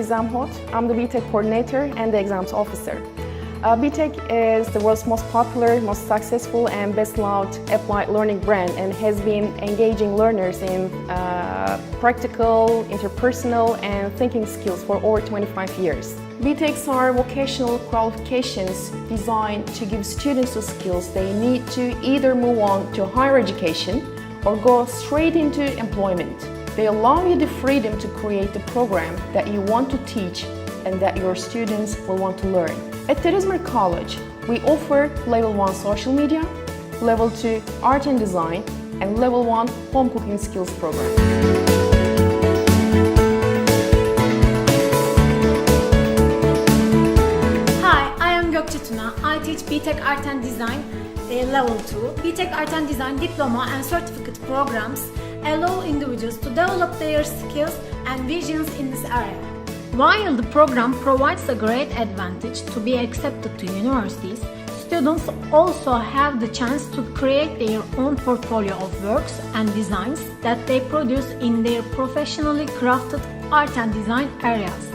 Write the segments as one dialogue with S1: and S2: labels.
S1: exam hot. I'm the BTEC coordinator and the exams officer. BTEC is the world's most popular, most successful and best loved applied learning brand and has been engaging learners in practical, interpersonal and thinking skills for over 25 years. BTECs are vocational qualifications designed to give students the skills they need to either move on to higher education or go straight into employment. They allow you the freedom to create the program that you want to teach and that your students will want to learn. At the İZMİR College, we offer Level 1 Social Media, Level 2 Art and Design, and Level 1 Home Cooking Skills program.
S2: Hi, I am Gökçe Tuna. I teach BTEC Art and Design Level 2. BTEC Art and Design diploma and certificate programs allow individuals to develop their skills and visions in this area. While the program provides a great advantage to be accepted to universities, students also have the chance to create their own portfolio of works and designs that they produce in their professionally crafted art and design areas.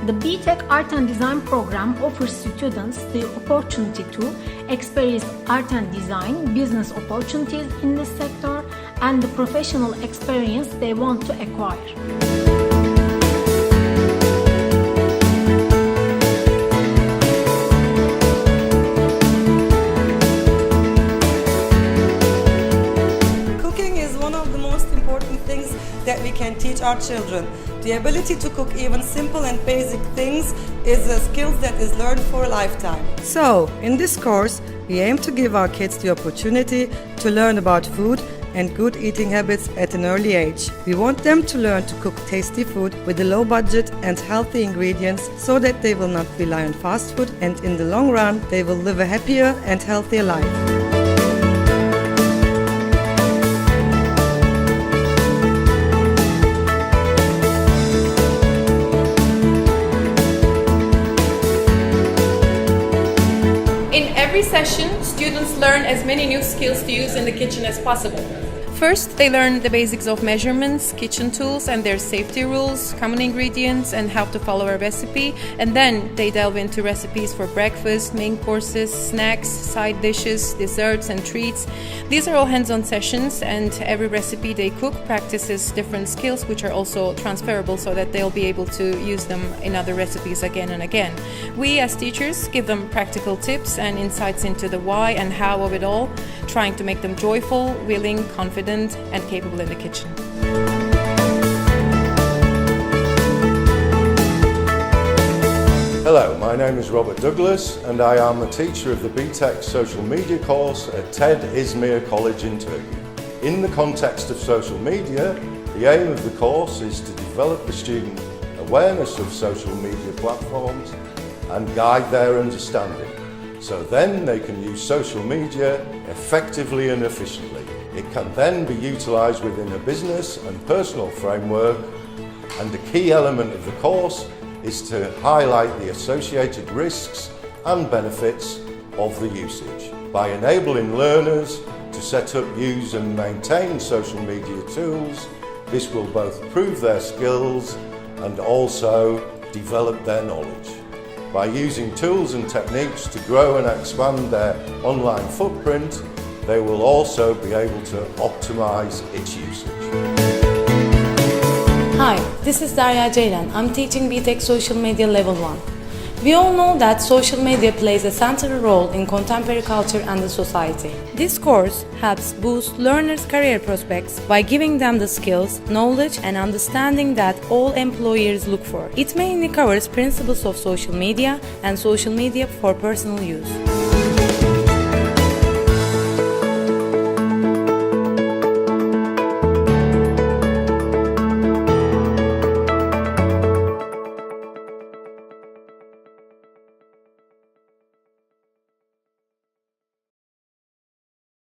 S2: The BTEC Art and Design program offers students the opportunity to experience art and design, business opportunities in this sector, and the professional experience they want to acquire.
S3: That we can teach our children. The ability to cook even simple and basic things is a skill that is learned for a lifetime. So, in this course, we aim to give our kids the opportunity to learn about food and good eating habits at an early age. We want them to learn to cook tasty food with a low budget and healthy ingredients so that they will not rely on fast food and in the long run they will live a happier and healthier life.
S4: In every session, students learn as many new skills to use in the kitchen as possible. First, they learn the basics of measurements, kitchen tools and their safety rules, common ingredients and how to follow a recipe, and then they delve into recipes for breakfast, main courses, snacks, side dishes, desserts and treats. These are all hands-on sessions, and every recipe they cook practices different skills which are also transferable so that they'll be able to use them in other recipes again and again. We as teachers give them practical tips and insights into the why and how of it all, trying to make them joyful, willing, confident and capable in the kitchen.
S5: Hello, my name is Robert Douglas and I am the teacher of the BTEC Social Media course at TED İZMİR College in Turkey. In the context of social media, the aim of the course is to develop the student awareness of social media platforms and guide their understanding, so then they can use social media effectively and efficiently. It can then be utilised within a business and personal framework, and the key element of the course is to highlight the associated risks and benefits of the usage. By enabling learners to set up, use and maintain social media tools, this will both prove their skills and also develop their knowledge. By using tools and techniques to grow and expand their online footprint, they will also be able to optimize its usage.
S6: Hi, this is Darya Ceylan. I'm teaching BTEC Social Media Level 1. We all know that social media plays a central role in contemporary culture and the society. This course helps boost learners' career prospects by giving them the skills, knowledge and understanding that all employers look for. It mainly covers principles of social media and social media for personal use.